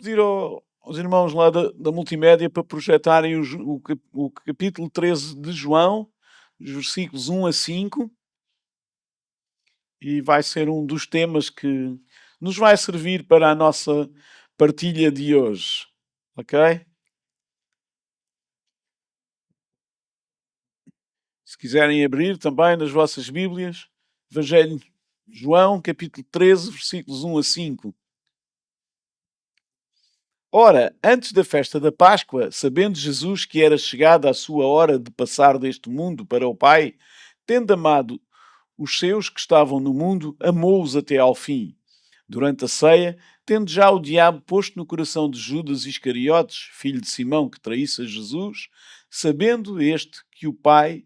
pedir aos irmãos lá da multimédia para projetarem o capítulo 13 de João, os versículos 1 a 5, e vai ser um dos temas que nos vai servir para a nossa partilha de hoje. Ok? Se quiserem abrir também nas vossas Bíblias, Evangelho de João, capítulo 13, versículos 1 a 5. Ora, antes da festa da Páscoa, sabendo Jesus que era chegada a sua hora de passar deste mundo para o Pai, tendo amado os seus que estavam no mundo, amou-os até ao fim. Durante a ceia, tendo já o diabo posto no coração de Judas Iscariotes, filho de Simão, que traísse a Jesus, sabendo este que o Pai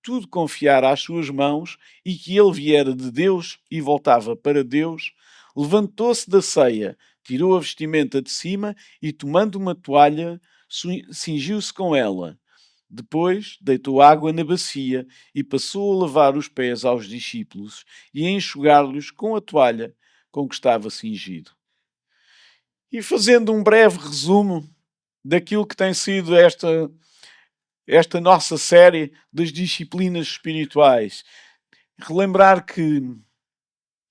tudo confiara às suas mãos e que ele viera de Deus e voltava para Deus, levantou-se da ceia, tirou a vestimenta de cima e, tomando uma toalha, cingiu-se com ela. Depois deitou água na bacia e passou a lavar os pés aos discípulos e a enxugar-lhes com a toalha com que estava cingido. E fazendo um breve resumo daquilo que tem sido esta nossa série das disciplinas espirituais, relembrar que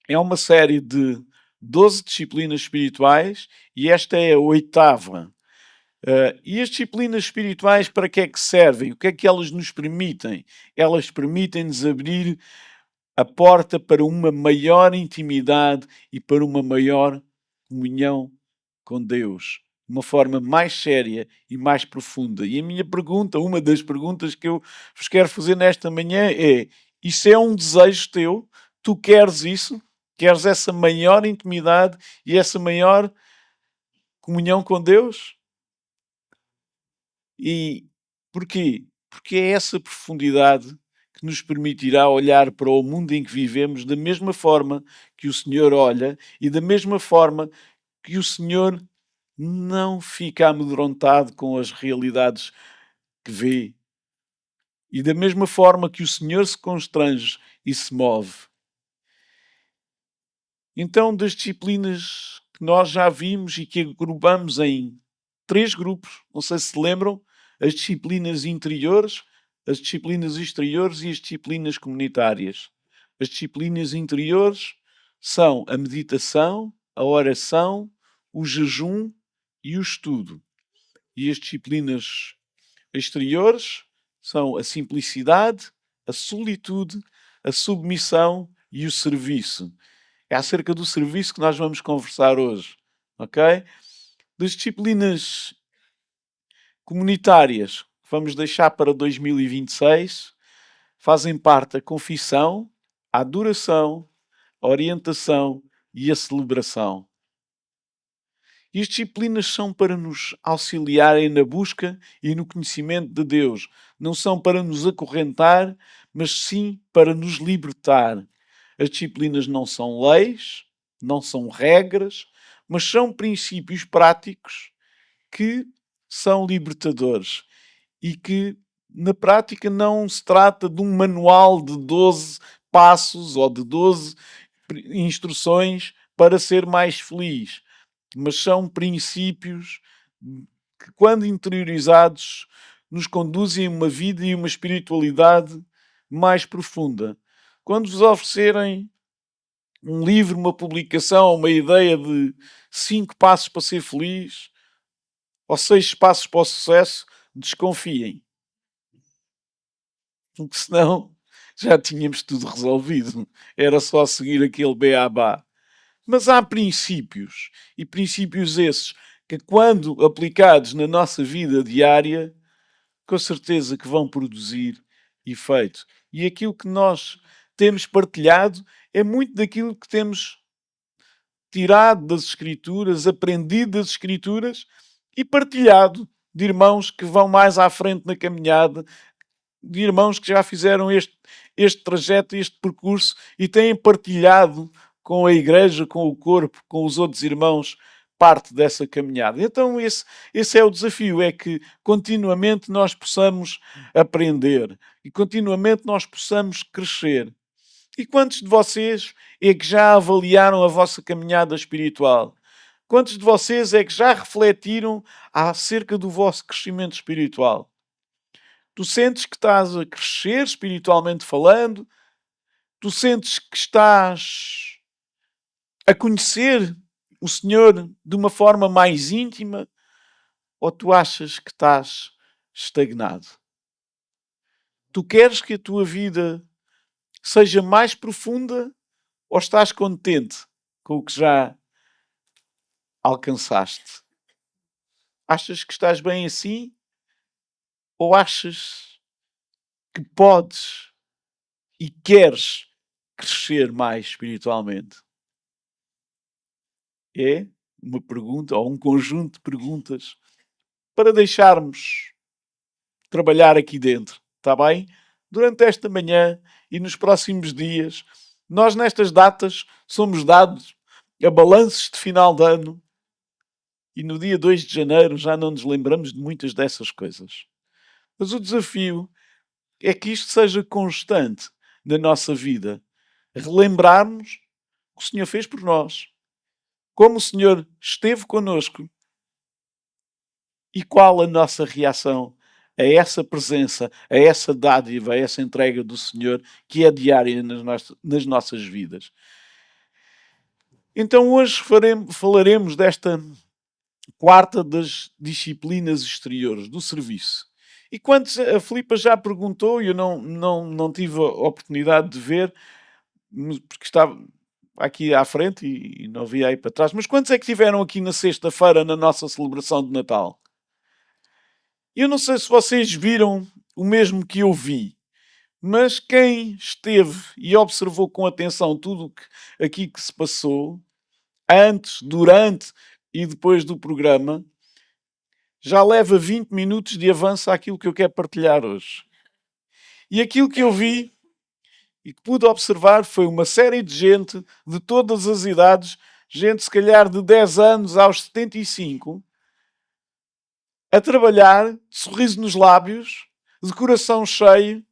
é uma série de 12 disciplinas espirituais e esta é a oitava. E as disciplinas espirituais para que é que servem? O que é que elas nos permitem? Elas permitem-nos abrir a porta para uma maior intimidade e para uma maior comunhão com Deus. De uma forma mais séria e mais profunda. E a minha pergunta, uma das perguntas que eu vos quero fazer nesta manhã é: isso é um desejo teu? Tu queres isso? Queres essa maior intimidade e essa maior comunhão com Deus? E porquê? Porque é essa profundidade que nos permitirá olhar para o mundo em que vivemos da mesma forma que o Senhor olha e da mesma forma que o Senhor não fica amedrontado com as realidades que vê. E da mesma forma que o Senhor se constrange e se move. Então, das disciplinas que nós já vimos e que agrupamos em 3 grupos, não sei se se lembram, as disciplinas interiores, as disciplinas exteriores e as disciplinas comunitárias. As disciplinas interiores são a meditação, a oração, o jejum e o estudo. E as disciplinas exteriores são a simplicidade, a solitude, a submissão e o serviço. É acerca do serviço que nós vamos conversar hoje, ok? Das disciplinas comunitárias que vamos deixar para 2026 fazem parte a confissão, a adoração, a orientação e a celebração. E as disciplinas são para nos auxiliarem na busca e no conhecimento de Deus. Não são para nos acorrentar, mas sim para nos libertar. As disciplinas não são leis, não são regras, mas são princípios práticos que são libertadores e que, na prática, não se trata de um manual de 12 passos ou de 12 instruções para ser mais feliz, mas são princípios que, quando interiorizados, nos conduzem a uma vida e uma espiritualidade mais profunda. Quando vos oferecerem um livro, uma publicação, uma ideia de 5 passos para ser feliz ou 6 passos para o sucesso, desconfiem. Porque senão já tínhamos tudo resolvido. Era só seguir aquele beabá. Mas há princípios, e princípios esses que, quando aplicados na nossa vida diária, com certeza que vão produzir efeito. E aquilo que nós temos partilhado é muito daquilo que temos tirado das Escrituras, aprendido das Escrituras e partilhado de irmãos que vão mais à frente na caminhada, de irmãos que já fizeram este trajeto, este percurso e têm partilhado com a igreja, com o corpo, com os outros irmãos, parte dessa caminhada. Então esse é o desafio, é que continuamente nós possamos aprender e continuamente nós possamos crescer. E quantos de vocês é que já avaliaram a vossa caminhada espiritual? Quantos de vocês é que já refletiram acerca do vosso crescimento espiritual? Tu sentes que estás a crescer espiritualmente falando? Tu sentes que estás a conhecer o Senhor de uma forma mais íntima? Ou tu achas que estás estagnado? Tu queres que a tua vida seja mais profunda ou estás contente com o que já alcançaste? Achas que estás bem assim? Ou achas que podes e queres crescer mais espiritualmente? É uma pergunta ou um conjunto de perguntas para deixarmos trabalhar aqui dentro, está bem? Durante esta manhã e nos próximos dias, nós nestas datas somos dados a balanços de final de ano e no dia 2 de janeiro já não nos lembramos de muitas dessas coisas. Mas o desafio é que isto seja constante na nossa vida. Relembrarmos o que o Senhor fez por nós, como o Senhor esteve connosco e qual a nossa reação a essa presença, a essa dádiva, a essa entrega do Senhor que é diária nas nossas vidas. Então hoje falaremos desta quarta das disciplinas exteriores, do serviço. E quando a Filipa já perguntou, e eu não tive a oportunidade de ver, porque estava aqui à frente e não via aí para trás, mas quantos é que estiveram aqui na sexta-feira na nossa celebração de Natal? Eu não sei se vocês viram o mesmo que eu vi, mas quem esteve e observou com atenção tudo aqui que se passou, antes, durante e depois do programa, já leva 20 minutos de avanço àquilo que eu quero partilhar hoje. E aquilo que eu vi e que pude observar foi uma série de gente de todas as idades, gente se calhar de 10 anos aos 75, a trabalhar, sorriso nos lábios, de coração cheio,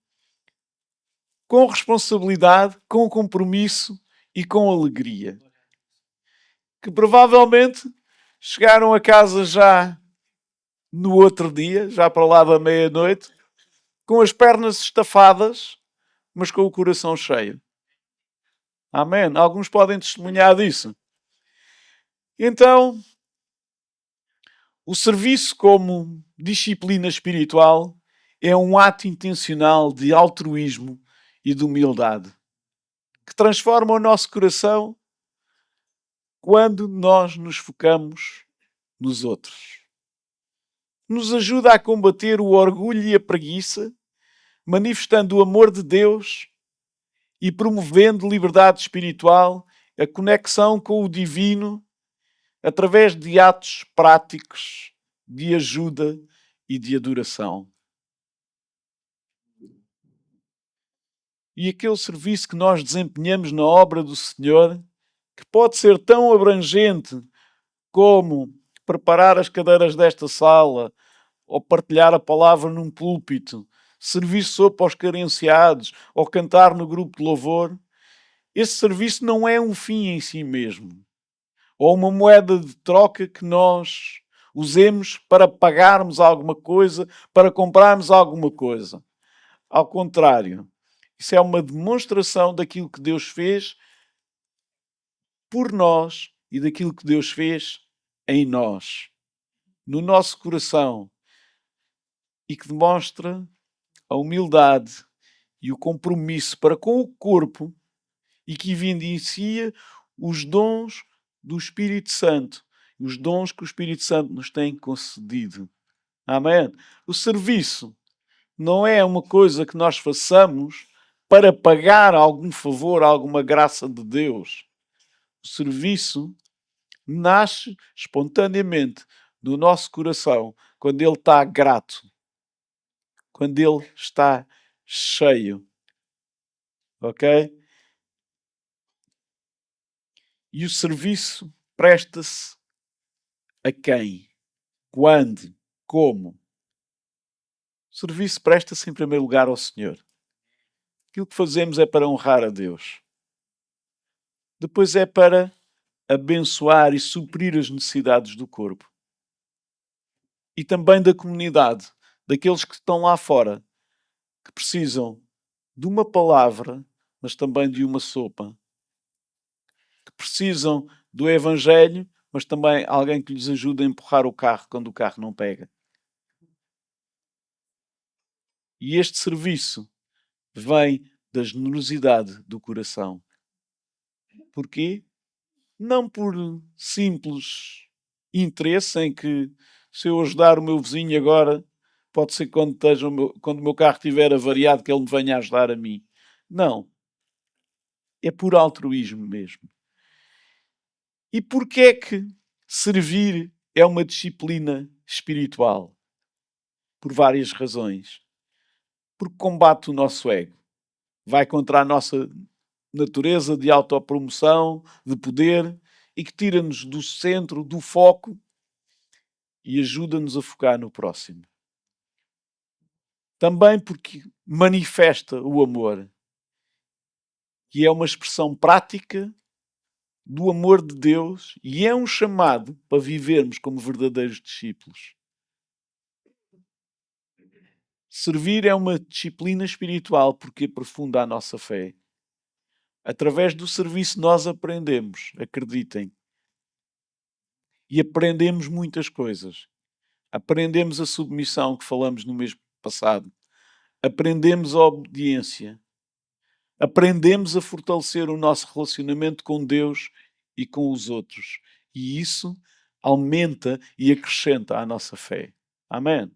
com responsabilidade, com compromisso e com alegria. Que provavelmente chegaram a casa já no outro dia, já para lá da meia-noite, com as pernas estafadas, mas com o coração cheio. Amém? Alguns podem testemunhar disso. Então, o serviço como disciplina espiritual é um ato intencional de altruísmo e de humildade que transforma o nosso coração quando nós nos focamos nos outros. Nos ajuda a combater o orgulho e a preguiça, manifestando o amor de Deus e promovendo liberdade espiritual, a conexão com o divino, através de atos práticos de ajuda e de adoração. E aquele serviço que nós desempenhamos na obra do Senhor, que pode ser tão abrangente como preparar as cadeiras desta sala, ou partilhar a palavra num púlpito, servir sopa aos carenciados, ou cantar no grupo de louvor, esse serviço não é um fim em si mesmo, ou uma moeda de troca que nós usemos para pagarmos alguma coisa, para comprarmos alguma coisa. Ao contrário, isso é uma demonstração daquilo que Deus fez por nós e daquilo que Deus fez em nós, no nosso coração, e que demonstra a humildade e o compromisso para com o corpo e que evidencia os dons do Espírito Santo, os dons que o Espírito Santo nos tem concedido. Amém? O serviço não é uma coisa que nós façamos para pagar algum favor, alguma graça de Deus. O serviço nasce espontaneamente no nosso coração quando ele está grato, quando ele está cheio. Ok? E o serviço presta-se a quem? Quando? Como? O serviço presta-se em primeiro lugar ao Senhor. Aquilo que fazemos é para honrar a Deus. Depois é para abençoar e suprir as necessidades do corpo. E também da comunidade, daqueles que estão lá fora, que precisam de uma palavra, mas também de uma sopa. Que precisam do Evangelho, mas também alguém que lhes ajude a empurrar o carro quando o carro não pega. E este serviço vem da generosidade do coração. Porquê? Não por simples interesse em que, se eu ajudar o meu vizinho agora, pode ser quando o meu carro estiver avariado que ele me venha ajudar a mim. Não. É por altruísmo mesmo. E porquê é que servir é uma disciplina espiritual? Por várias razões. Porque combate o nosso ego. Vai contra a nossa natureza de autopromoção, de poder, e que tira-nos do centro, do foco, e ajuda-nos a focar no próximo. Também porque manifesta o amor, que é uma expressão prática do amor de Deus e é um chamado para vivermos como verdadeiros discípulos. Servir é uma disciplina espiritual porque aprofunda a nossa fé. Através do serviço nós aprendemos, acreditem. E aprendemos muitas coisas. Aprendemos a submissão que falamos no mês passado. Aprendemos a obediência. Aprendemos a fortalecer o nosso relacionamento com Deus e com os outros. E isso aumenta e acrescenta à nossa fé. Amém?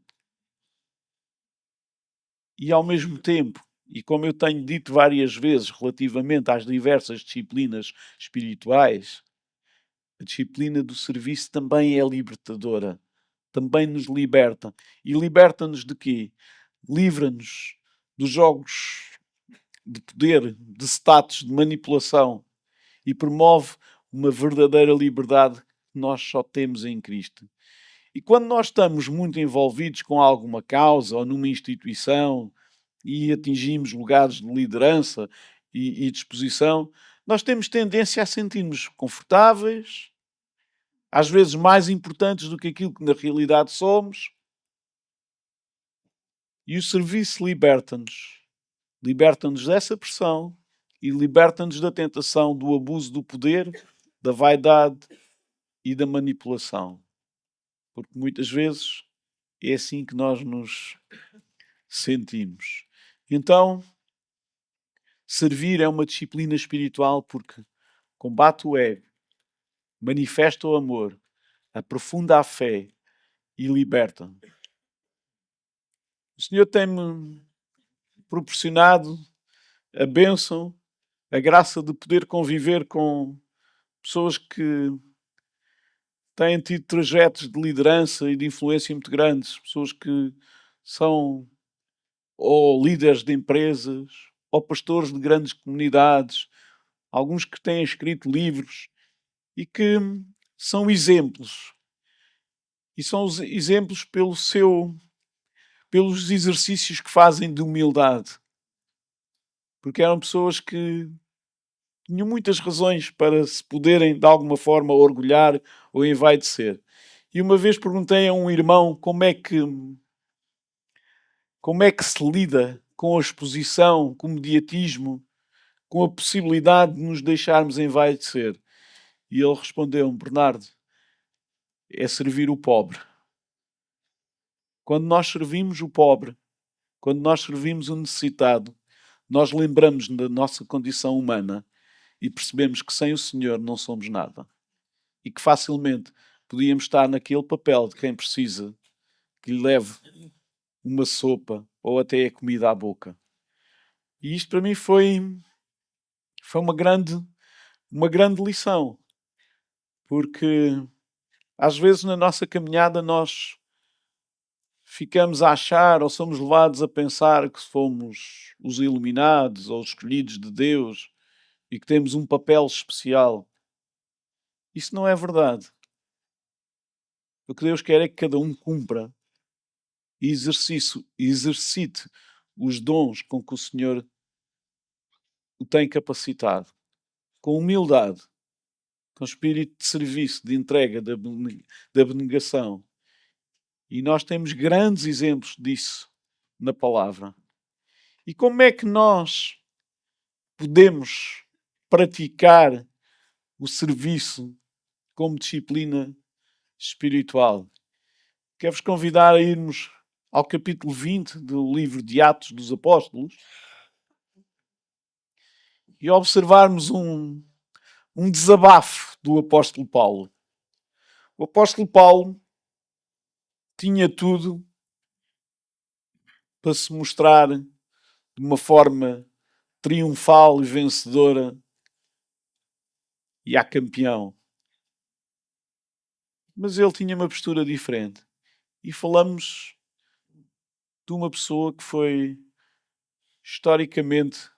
E ao mesmo tempo, e como eu tenho dito várias vezes relativamente às diversas disciplinas espirituais, a disciplina do serviço também é libertadora. Também nos liberta. E liberta-nos de quê? Livra-nos dos jogos de poder, de status, de manipulação e promove uma verdadeira liberdade que nós só temos em Cristo. E quando nós estamos muito envolvidos com alguma causa ou numa instituição e atingimos lugares de liderança e disposição, nós temos tendência a sentir-nos confortáveis, às vezes mais importantes do que aquilo que na realidade somos. E o serviço liberta-nos. Liberta-nos dessa pressão e liberta-nos da tentação do abuso do poder, da vaidade e da manipulação. Porque muitas vezes é assim que nós nos sentimos. Então, servir é uma disciplina espiritual porque combate o ego, manifesta o amor, aprofunda a fé e liberta. O Senhor tem-me proporcionado a bênção, a graça de poder conviver com pessoas que têm tido trajetos de liderança e de influência muito grandes, pessoas que são ou líderes de empresas, ou pastores de grandes comunidades, alguns que têm escrito livros e que são exemplos. E são os exemplos pelos exercícios que fazem de humildade. Porque eram pessoas que tinham muitas razões para se poderem, de alguma forma, orgulhar ou envaidecer. E uma vez perguntei a um irmão como é que se lida com a exposição, com o mediatismo, com a possibilidade de nos deixarmos envaidecer. E ele respondeu-me: Bernardo, é servir o pobre. Quando nós servimos o pobre, quando nós servimos o necessitado, nós lembramos da nossa condição humana e percebemos que sem o Senhor não somos nada. E que facilmente podíamos estar naquele papel de quem precisa que lhe leve uma sopa ou até a comida à boca. E isto para mim foi uma grande lição. Porque às vezes na nossa caminhada nós ficamos a achar ou somos levados a pensar que fomos os iluminados ou os escolhidos de Deus e que temos um papel especial. Isso não é verdade. O que Deus quer é que cada um cumpra e exercite os dons com que o Senhor o tem capacitado, com humildade, com espírito de serviço, de entrega, de abnegação. E nós temos grandes exemplos disso na palavra. E como é que nós podemos praticar o serviço como disciplina espiritual? Quero-vos convidar a irmos ao capítulo 20 do livro de Atos dos Apóstolos e observarmos um desabafo do apóstolo Paulo. O apóstolo Paulo tinha tudo para se mostrar de uma forma triunfal e vencedora e a campeão. Mas ele tinha uma postura diferente. E falamos de uma pessoa que foi, historicamente,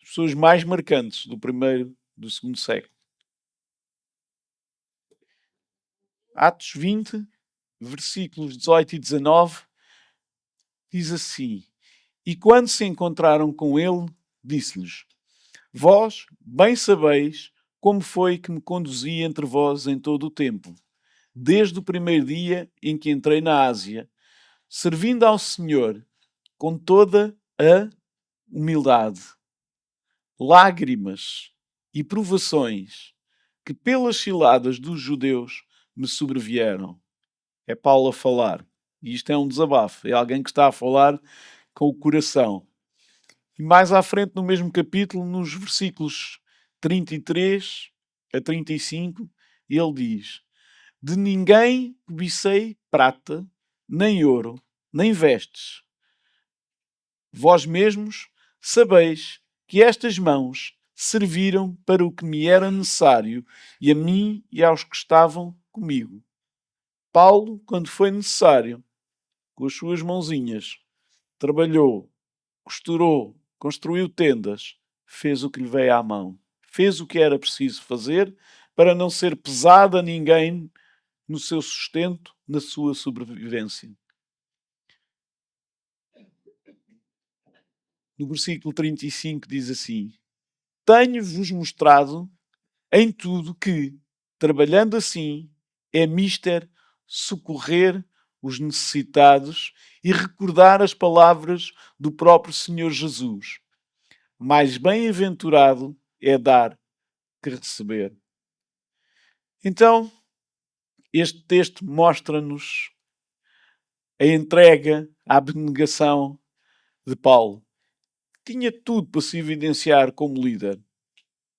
as pessoas mais marcantes do primeiro, do segundo século. Atos 20, versículos 18 e 19, diz assim: E quando se encontraram com ele, disse-lhes: Vós bem sabeis como foi que me conduzi entre vós em todo o tempo, desde o primeiro dia em que entrei na Ásia, servindo ao Senhor com toda a humildade, lágrimas e provações que pelas ciladas dos judeus me sobrevieram. É Paulo a falar. E isto é um desabafo. É alguém que está a falar com o coração. E mais à frente, no mesmo capítulo, nos versículos 33 a 35, ele diz: De ninguém cobicei prata, nem ouro, nem vestes. Vós mesmos sabeis que estas mãos serviram para o que me era necessário, e a mim e aos que estavam comigo. Paulo, quando foi necessário, com as suas mãozinhas, trabalhou, costurou, construiu tendas, fez o que lhe veio à mão. Fez o que era preciso fazer para não ser pesado a ninguém no seu sustento, na sua sobrevivência. No versículo 35 diz assim: Tenho-vos mostrado em tudo que, trabalhando assim, é mister socorrer os necessitados e recordar as palavras do próprio Senhor Jesus. Mais bem-aventurado é dar que receber. Então, este texto mostra-nos a entrega, a abnegação de Paulo. Tinha tudo para se evidenciar como líder,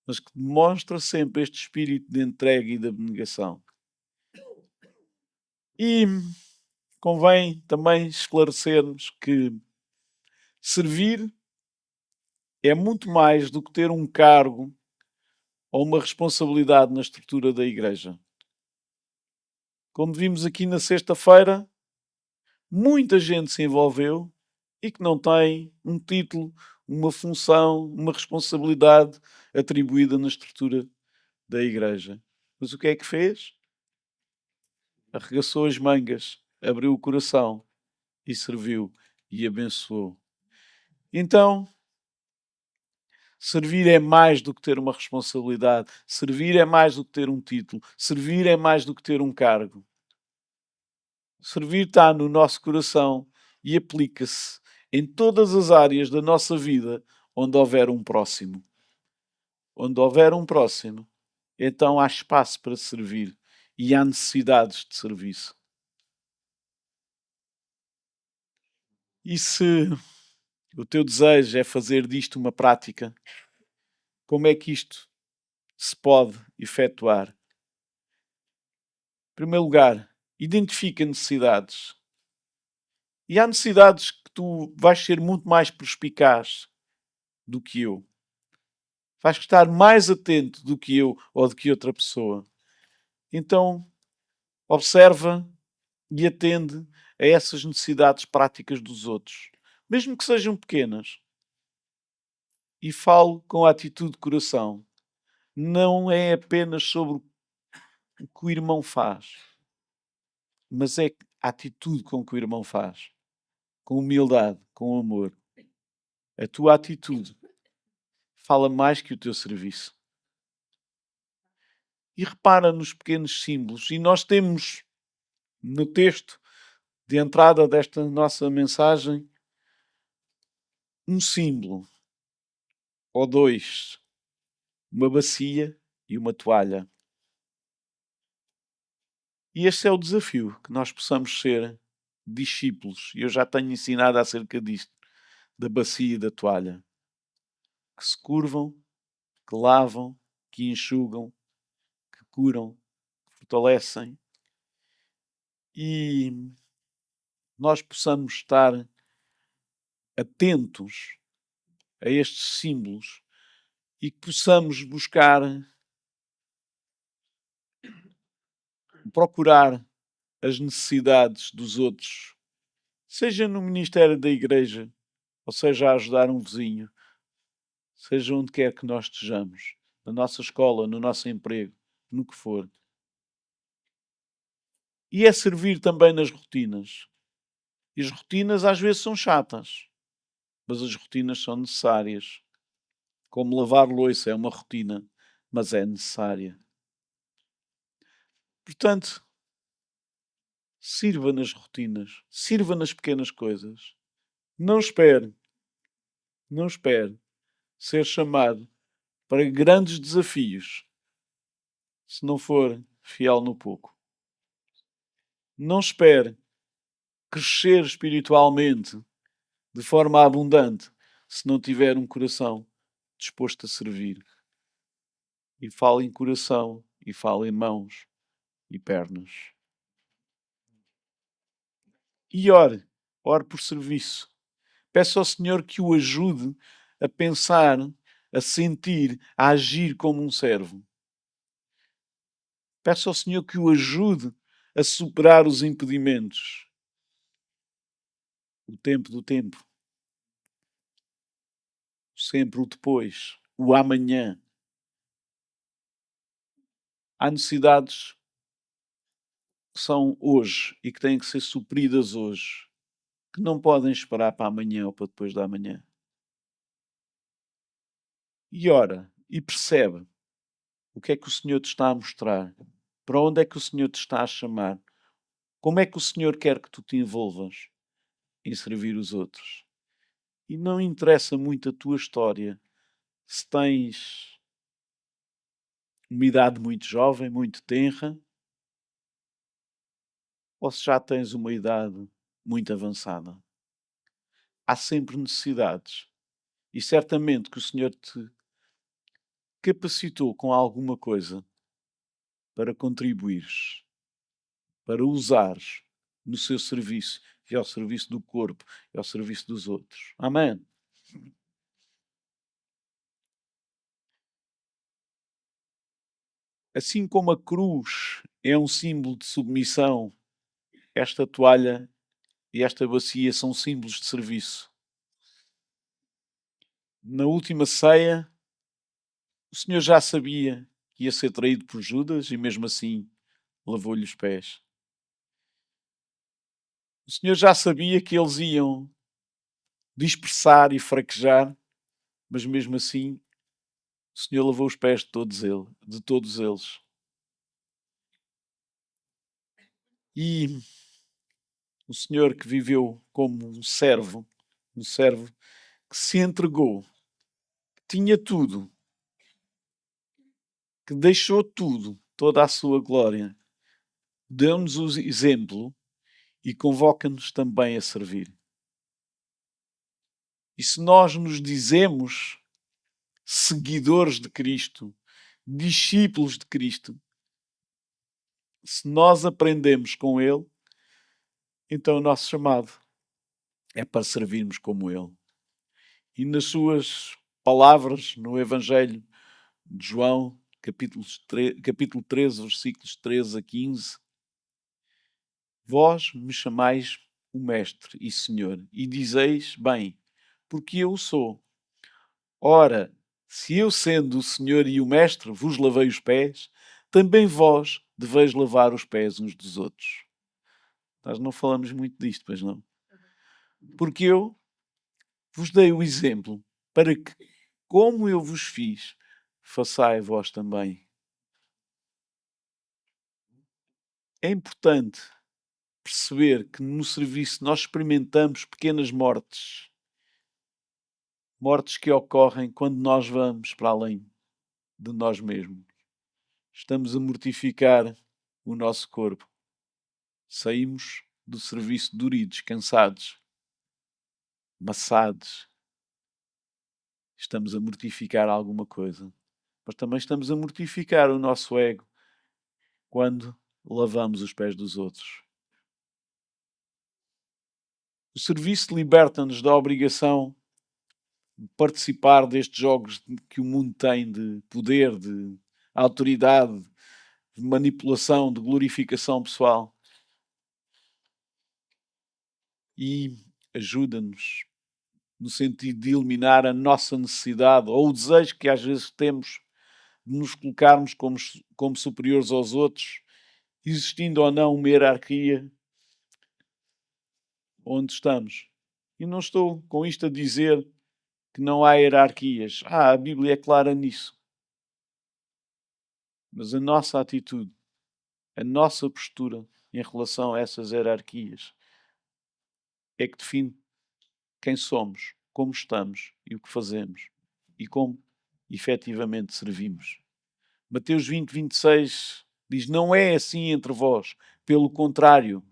mas que demonstra sempre este espírito de entrega e de abnegação. E convém também esclarecermos que servir é muito mais do que ter um cargo ou uma responsabilidade na estrutura da igreja. Como vimos aqui na sexta-feira, muita gente se envolveu e que não tem um título, uma função, uma responsabilidade atribuída na estrutura da igreja. Mas o que é que fez? Arregaçou as mangas, abriu o coração e serviu e abençoou. Então, servir é mais do que ter uma responsabilidade, servir é mais do que ter um título, servir é mais do que ter um cargo. Servir está no nosso coração e aplica-se em todas as áreas da nossa vida onde houver um próximo. Onde houver um próximo, então há espaço para servir e há necessidades de serviço. E se o teu desejo é fazer disto uma prática, como é que isto se pode efetuar? Em primeiro lugar, identifica necessidades. E há necessidades que tu vais ser muito mais perspicaz do que eu. Vais estar mais atento do que eu ou do que outra pessoa. Então, observa e atende a essas necessidades práticas dos outros, mesmo que sejam pequenas. E falo com a atitude de coração. Não é apenas sobre o que o irmão faz, mas é a atitude com que o irmão faz, com humildade, com amor. A tua atitude fala mais que o teu serviço. E repara nos pequenos símbolos. E nós temos no texto de entrada desta nossa mensagem um símbolo, ou dois, uma bacia e uma toalha. E este é o desafio, que nós possamos ser discípulos. E eu já tenho ensinado acerca disto, da bacia e da toalha. Que se curvam, que lavam, que enxugam, que curam, que fortalecem. E nós possamos estar atentos a estes símbolos e que possamos procurar as necessidades dos outros, seja no ministério da igreja, ou seja a ajudar um vizinho, seja onde quer que nós estejamos, na nossa escola, no nosso emprego, no que for. E é servir também nas rotinas. E as rotinas às vezes são chatas, mas as rotinas são necessárias. Como lavar louça é uma rotina, mas é necessária. Portanto, sirva nas rotinas, sirva nas pequenas coisas. Não espere, não espere ser chamado para grandes desafios se não for fiel no pouco. Não espere crescer espiritualmente de forma abundante se não tiver um coração disposto a servir. E fala em coração, e fala em mãos e pernas. E ore por serviço. Peça ao Senhor que o ajude a pensar, a sentir, a agir como um servo. Peça ao Senhor que o ajude a superar os impedimentos. O tempo do tempo. Sempre o depois. O amanhã. Há necessidades que são hoje e que têm que ser supridas hoje, que não podem esperar para amanhã ou para depois da manhã. E ora, e percebe o que é que o Senhor te está a mostrar, para onde é que o Senhor te está a chamar, como é que o Senhor quer que tu te envolvas em servir os outros. E não interessa muito a tua história, se tens uma idade muito jovem, muito tenra, ou se já tens uma idade muito avançada. Há sempre necessidades. E certamente que o Senhor te capacitou com alguma coisa para contribuires, para usares no seu serviço e ao serviço do corpo e ao serviço dos outros. Amém? Assim como a cruz é um símbolo de submissão, esta toalha e esta bacia são símbolos de serviço. Na última ceia, o Senhor já sabia que ia ser traído por Judas e mesmo assim lavou-lhe os pés. O Senhor já sabia que eles iam dispersar e fraquejar, mas mesmo assim o Senhor lavou os pés de todos eles. E o Senhor que viveu como um servo que se entregou, que tinha tudo, que deixou tudo, toda a sua glória, deu-nos o exemplo e convoca-nos também a servir. E se nós nos dizemos seguidores de Cristo, discípulos de Cristo, se nós aprendemos com Ele, então o nosso chamado é para servirmos como Ele. E nas suas palavras no Evangelho de João, capítulo 13, versículos 13 a 15, vós me chamais o Mestre e Senhor, e dizeis bem, porque eu sou. Ora, se eu, sendo o Senhor e o Mestre, vos lavei os pés, também vós deveis lavar os pés uns dos outros. Nós não falamos muito disto, pois não? Porque eu vos dei o exemplo para que, como eu vos fiz, façai vós também. É importante perceber que no serviço nós experimentamos pequenas mortes, mortes que ocorrem quando nós vamos para além de nós mesmos. Estamos a mortificar o nosso corpo. Saímos do serviço doridos, cansados, maçados. Estamos a mortificar alguma coisa. Mas também estamos a mortificar o nosso ego quando lavamos os pés dos outros. O serviço liberta-nos da obrigação de participar destes jogos que o mundo tem de poder, de autoridade, de manipulação, de glorificação pessoal. E ajuda-nos no sentido de eliminar a nossa necessidade ou o desejo que às vezes temos de nos colocarmos como superiores aos outros, existindo ou não uma hierarquia onde estamos. E não estou com isto a dizer que não há hierarquias. A Bíblia é clara nisso. Mas a nossa atitude, a nossa postura em relação a essas hierarquias é que define quem somos, como estamos e o que fazemos e como efetivamente servimos. Mateus 20, 26 diz: não é assim entre vós. Pelo contrário,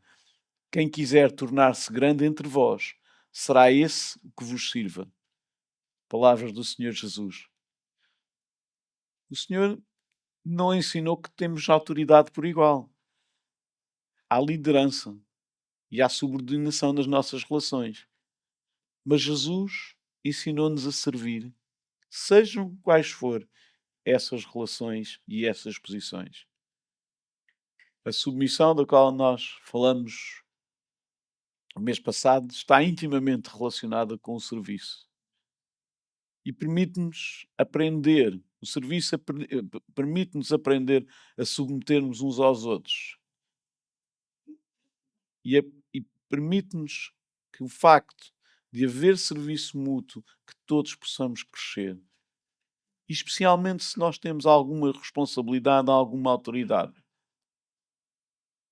quem quiser tornar-se grande entre vós, será esse que vos sirva. Palavras do Senhor Jesus. O Senhor não ensinou que temos autoridade por igual. Há liderança e há subordinação nas nossas relações. Mas Jesus ensinou-nos a servir, sejam quais forem essas relações e essas posições. A submissão da qual nós falamos no mês passado está intimamente relacionada com o serviço. E permite-nos aprender, o serviço permite-nos aprender a submetermos uns aos outros. E permite-nos que o facto de haver serviço mútuo, que todos possamos crescer. E especialmente se nós temos alguma responsabilidade, alguma autoridade.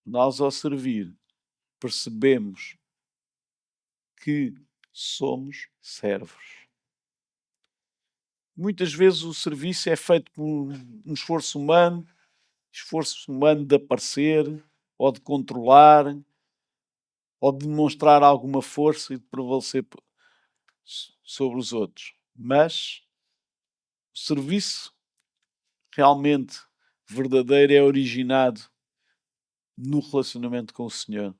Nós, ao servir, percebemos que somos servos. Muitas vezes o serviço é feito por um esforço humano de aparecer, ou de controlar, ou de demonstrar alguma força e de prevalecer sobre os outros. Mas o serviço realmente verdadeiro é originado no relacionamento com o Senhor.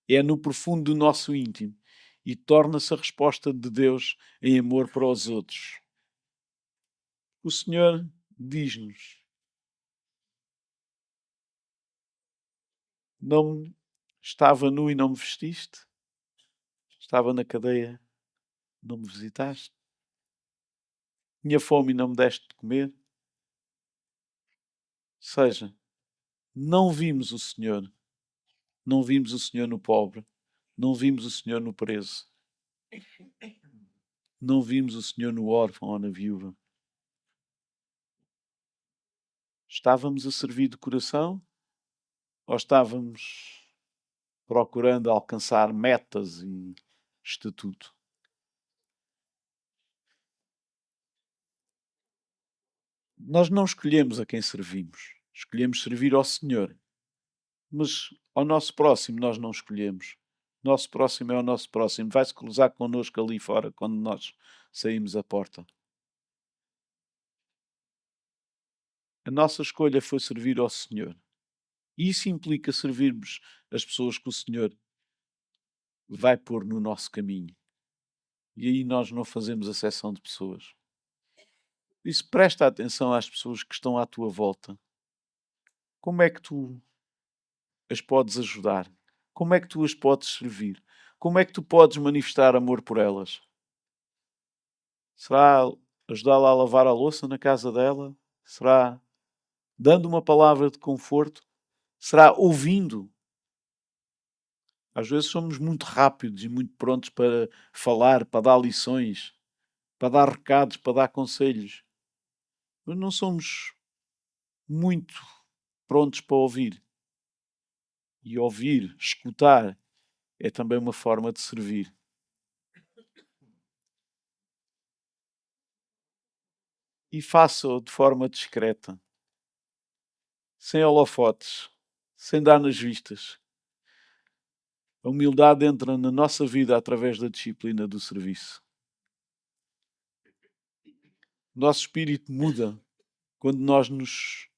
É no profundo do nosso íntimo e torna-se a resposta de Deus em amor para os outros. O Senhor diz-nos: não estava nu e não me vestiste? Estava na cadeia, não me visitaste? Tinha fome e não me deste de comer? Ou seja, não vimos o Senhor. Não vimos o Senhor no pobre. Não vimos o Senhor no preso. Não vimos o Senhor no órfão ou na viúva. Estávamos a servir de coração? Ou estávamos procurando alcançar metas e estatuto? Nós não escolhemos a quem servimos. Escolhemos servir ao Senhor. Mas ao nosso próximo nós não escolhemos. Nosso próximo é o nosso próximo. Vai-se cruzar connosco ali fora quando nós saímos à porta. A nossa escolha foi servir ao Senhor. E isso implica servirmos as pessoas que o Senhor vai pôr no nosso caminho. E aí nós não fazemos acepção de pessoas. Isso, presta atenção às pessoas que estão à tua volta. Como é que tu as podes ajudar? Como é que tu as podes servir? Como é que tu podes manifestar amor por elas? Será ajudá-la a lavar a louça na casa dela? Será dando uma palavra de conforto? Será ouvindo? Às vezes somos muito rápidos e muito prontos para falar, para dar lições, para dar recados, para dar conselhos. Mas não somos muito prontos para ouvir. E ouvir, escutar, é também uma forma de servir. E faça-o de forma discreta, sem holofotes, sem dar nas vistas. A humildade entra na nossa vida através da disciplina do serviço. O nosso espírito muda quando nós nos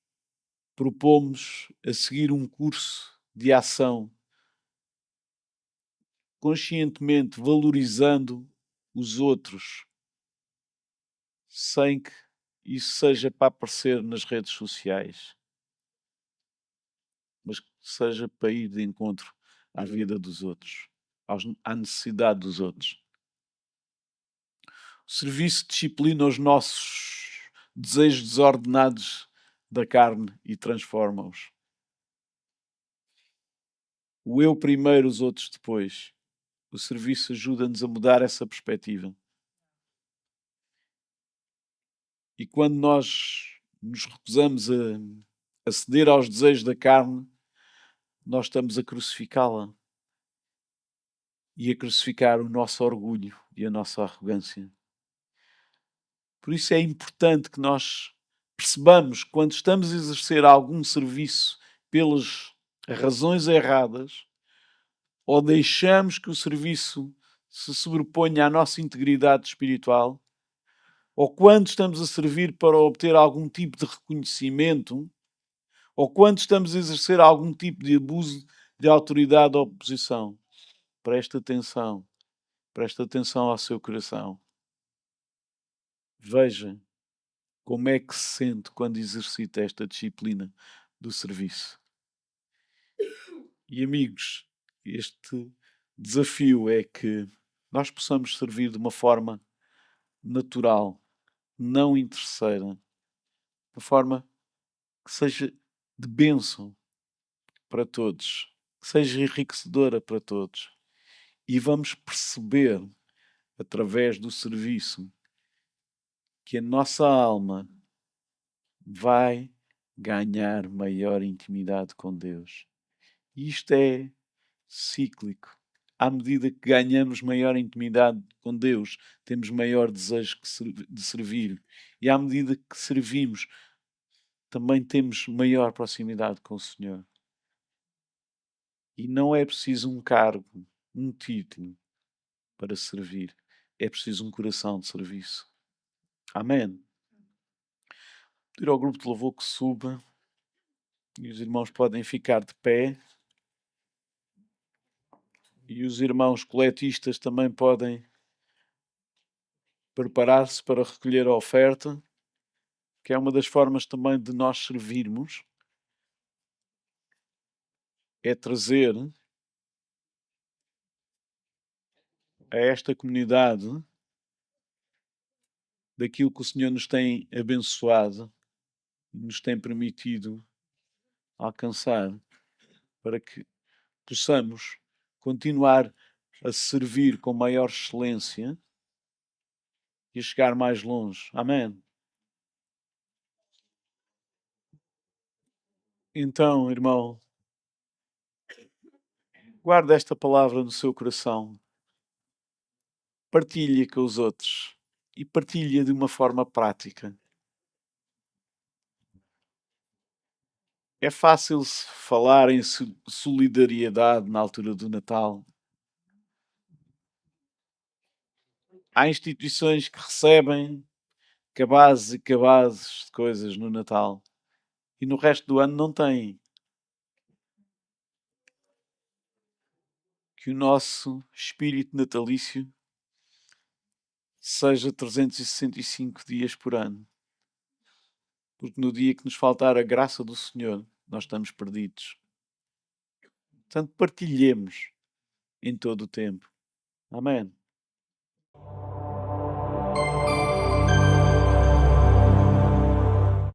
propomos a seguir um curso de ação, conscientemente valorizando os outros, sem que isso seja para aparecer nas redes sociais, mas que seja para ir de encontro à vida dos outros, à necessidade dos outros. O serviço disciplina os nossos desejos desordenados da carne e transforma-os. O eu primeiro, os outros depois. O serviço ajuda-nos a mudar essa perspectiva. E quando nós nos recusamos a ceder aos desejos da carne, nós estamos a crucificá-la e a crucificar o nosso orgulho e a nossa arrogância. Por isso é importante que nós percebamos quando estamos a exercer algum serviço pelas razões erradas, ou deixamos que o serviço se sobreponha à nossa integridade espiritual, ou quando estamos a servir para obter algum tipo de reconhecimento, ou quando estamos a exercer algum tipo de abuso de autoridade ou posição. Presta atenção ao seu coração. Veja como é que se sente quando exercita esta disciplina do serviço. E amigos, este desafio é que nós possamos servir de uma forma natural, não interesseira, de uma forma que seja de bênção para todos, que seja enriquecedora para todos. E vamos perceber, através do serviço, que a nossa alma vai ganhar maior intimidade com Deus. E isto é cíclico. À medida que ganhamos maior intimidade com Deus, temos maior desejo de servir. E à medida que servimos, também temos maior proximidade com o Senhor. E não é preciso um cargo, um título para servir. É preciso um coração de serviço. Amém. Pedir ao grupo de louvor que suba. E os irmãos podem ficar de pé. E os irmãos coletistas também podem preparar-se para recolher a oferta, que é uma das formas também de nós servirmos, é trazer a esta comunidade daquilo que o Senhor nos tem abençoado e nos tem permitido alcançar, para que possamos continuar a servir com maior excelência e a chegar mais longe. Amém. Então, irmão, guarda esta palavra no seu coração. Partilha com os outros e partilha de uma forma prática. É fácil falar em solidariedade na altura do Natal. Há instituições que recebem cabazes e cabazes de coisas no Natal e no resto do ano não têm. Que o nosso espírito natalício seja 365 dias por ano. Porque no dia que nos faltar a graça do Senhor, nós estamos perdidos. Portanto, partilhemos em todo o tempo. Amém.